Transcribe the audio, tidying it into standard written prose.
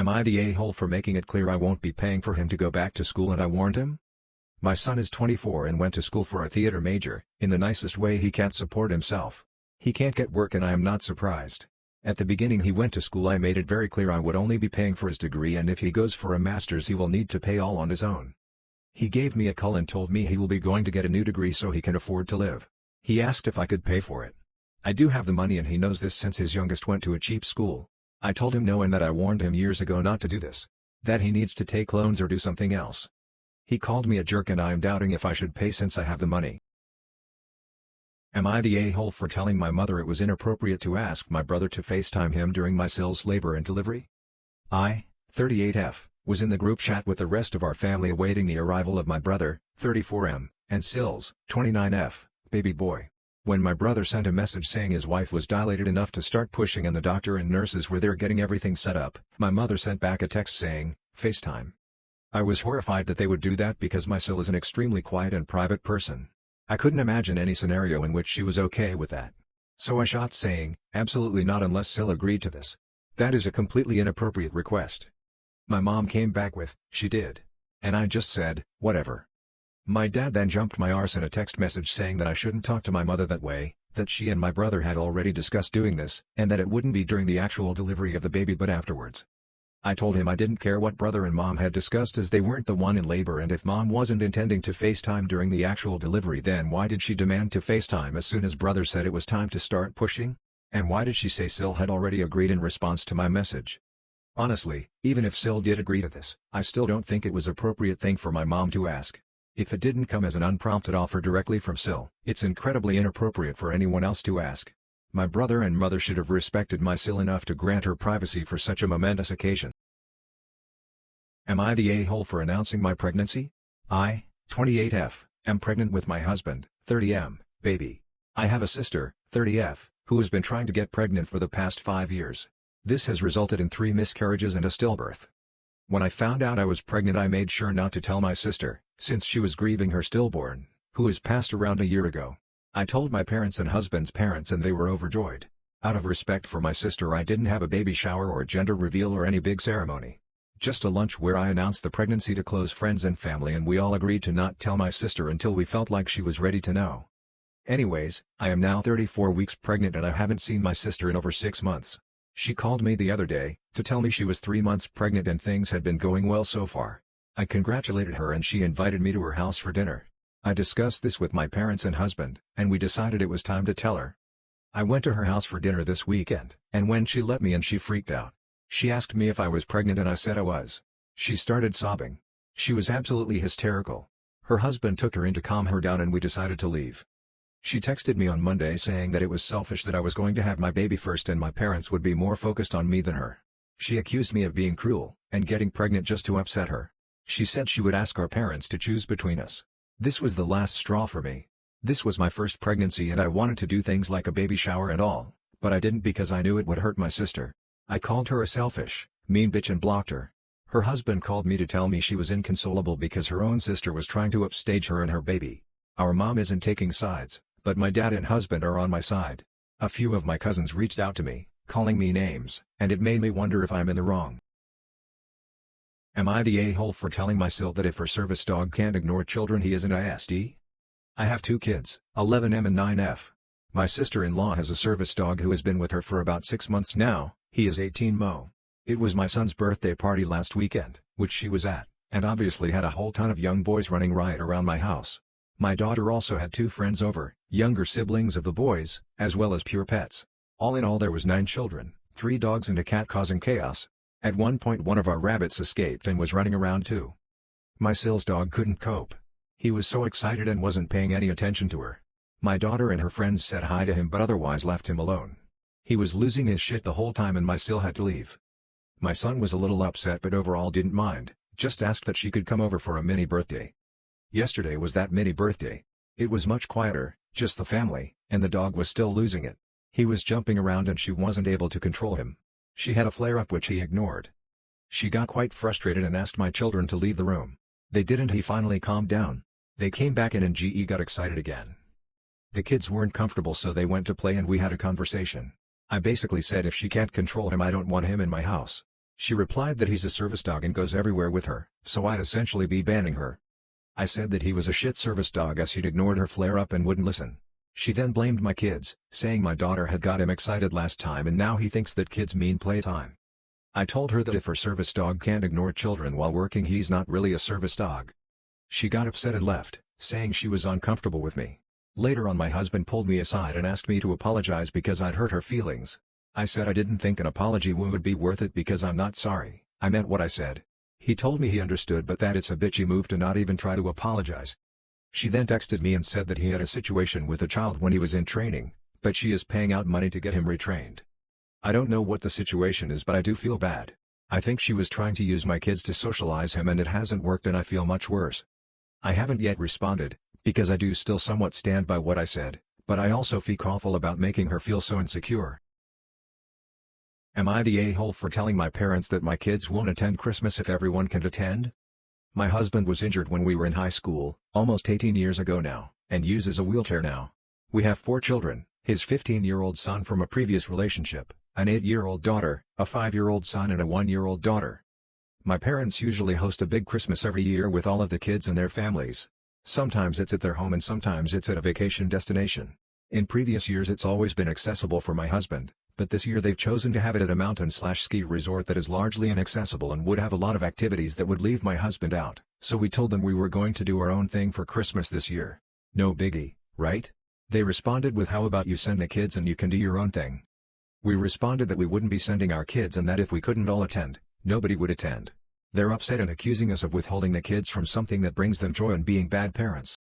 Am I the a-hole for making it clear I won't be paying for him to go back to school and I warned him? My son is 24 and went to school for a theater major. In the nicest way, he can't support himself. He can't get work and I am not surprised. At the beginning he went to school, I made it very clear I would only be paying for his degree, and if he goes for a master's he will need to pay all on his own. He gave me a call and told me he will be going to get a new degree so he can afford to live. He asked if I could pay for it. I do have the money and he knows this since his youngest went to a cheap school. I told him no and that I warned him years ago not to do this. That he needs to take loans or do something else. He called me a jerk and I am doubting if I should pay since I have the money. Am I the a-hole for telling my mother it was inappropriate to ask my brother to FaceTime him during my Sil's labor and delivery? I, 38F, was in the group chat with the rest of our family awaiting the arrival of my brother, 34M, and Sil's, 29F, baby boy. When my brother sent a message saying his wife was dilated enough to start pushing and the doctor and nurses were there getting everything set up, my mother sent back a text saying, FaceTime. I was horrified that they would do that because my Sil is an extremely quiet and private person. I couldn't imagine any scenario in which she was okay with that. So I shot saying, absolutely not unless Sil agreed to this. That is a completely inappropriate request. My mom came back with, she did. And I just said, whatever. My dad then jumped my arse in a text message saying that I shouldn't talk to my mother that way, that she and my brother had already discussed doing this, and that it wouldn't be during the actual delivery of the baby but afterwards. I told him I didn't care what brother and mom had discussed as they weren't the one in labor, and if mom wasn't intending to FaceTime during the actual delivery then why did she demand to FaceTime as soon as brother said it was time to start pushing? And why did she say Sil had already agreed in response to my message? Honestly, even if Sil did agree to this, I still don't think it was an appropriate thing for my mom to ask. If it didn't come as an unprompted offer directly from Sil, it's incredibly inappropriate for anyone else to ask. My brother and mother should have respected my Sil enough to grant her privacy for such a momentous occasion. Am I the a-hole for announcing my pregnancy? I, 28F, am pregnant with my husband, 30M, baby. I have a sister, 30F, who has been trying to get pregnant for the past 5 years. This has resulted in 3 miscarriages and a stillbirth. When I found out I was pregnant I made sure not to tell my sister, since she was grieving her stillborn, who has passed around a year ago. I told my parents and husband's parents and they were overjoyed. Out of respect for my sister I didn't have a baby shower or gender reveal or any big ceremony. Just a lunch where I announced the pregnancy to close friends and family, and we all agreed to not tell my sister until we felt like she was ready to know. Anyways, I am now 34 weeks pregnant and I haven't seen my sister in over 6 months. She called me the other day, to tell me she was 3 months pregnant and things had been going well so far. I congratulated her and she invited me to her house for dinner. I discussed this with my parents and husband, and we decided it was time to tell her. I went to her house for dinner this weekend, and when she let me in she freaked out. She asked me if I was pregnant and I said I was. She started sobbing. She was absolutely hysterical. Her husband took her in to calm her down and we decided to leave. She texted me on Monday saying that it was selfish that I was going to have my baby first and my parents would be more focused on me than her. She accused me of being cruel and getting pregnant just to upset her. She said she would ask our parents to choose between us. This was the last straw for me. This was my first pregnancy and I wanted to do things like a baby shower and all, but I didn't because I knew it would hurt my sister. I called her a selfish, mean bitch and blocked her. Her husband called me to tell me she was inconsolable because her own sister was trying to upstage her and her baby. Our mom isn't taking sides, but my dad and husband are on my side. A few of my cousins reached out to me, calling me names, and it made me wonder if I'm in the wrong. Am I the a-hole for telling my Sil that if her service dog can't ignore children he is an ISD? I have 2 kids, 11M and 9F. My sister-in-law has a service dog who has been with her for about 6 months now. He is 18 Mo. It was my son's birthday party last weekend, which she was at, and obviously had a whole ton of young boys running riot around my house. My daughter also had 2 friends over, younger siblings of the boys, as well as pure pets. All in all there was 9 children, 3 dogs and a cat causing chaos. At one point one of our rabbits escaped and was running around too. My Sil's dog couldn't cope. He was so excited and wasn't paying any attention to her. My daughter and her friends said hi to him but otherwise left him alone. He was losing his shit the whole time and my Sil had to leave. My son was a little upset but overall didn't mind, just asked that she could come over for a mini birthday. Yesterday was that mini birthday. It was much quieter, just the family, and the dog was still losing it. He was jumping around and she wasn't able to control him. She had a flare-up which he ignored. She got quite frustrated and asked my children to leave the room. They didn't. He finally calmed down. They came back in and GE got excited again. The kids weren't comfortable so they went to play and we had a conversation. I basically said if she can't control him I don't want him in my house. She replied that he's a service dog and goes everywhere with her, so I'd essentially be banning her. I said that he was a shit service dog as he'd ignored her flare-up and wouldn't listen. She then blamed my kids, saying my daughter had got him excited last time and now he thinks that kids mean playtime. I told her that if her service dog can't ignore children while working, he's not really a service dog. She got upset and left, saying she was uncomfortable with me. Later on, my husband pulled me aside and asked me to apologize because I'd hurt her feelings. I said I didn't think an apology would be worth it because I'm not sorry, I meant what I said. He told me he understood but that it's a bitchy move to not even try to apologize. She then texted me and said that he had a situation with a child when he was in training, but she is paying out money to get him retrained. I don't know what the situation is but I do feel bad. I think she was trying to use my kids to socialize him and it hasn't worked and I feel much worse. I haven't yet responded, because I do still somewhat stand by what I said, but I also feel awful about making her feel so insecure. Am I the a-hole for telling my parents that my kids won't attend Christmas if everyone can attend? My husband was injured when we were in high school, almost 18 years ago now, and uses a wheelchair now. We have 4 children, his 15-year-old son from a previous relationship, an 8-year-old daughter, a 5-year-old son and a 1-year-old daughter. My parents usually host a big Christmas every year with all of the kids and their families. Sometimes it's at their home and sometimes it's at a vacation destination. In previous years it's always been accessible for my husband, but this year they've chosen to have it at a mountain/ski resort that is largely inaccessible and would have a lot of activities that would leave my husband out, so we told them we were going to do our own thing for Christmas this year. No biggie, right? They responded with, how about you send the kids and you can do your own thing? We responded that we wouldn't be sending our kids and that if we couldn't all attend, nobody would attend. They're upset and accusing us of withholding the kids from something that brings them joy and being bad parents.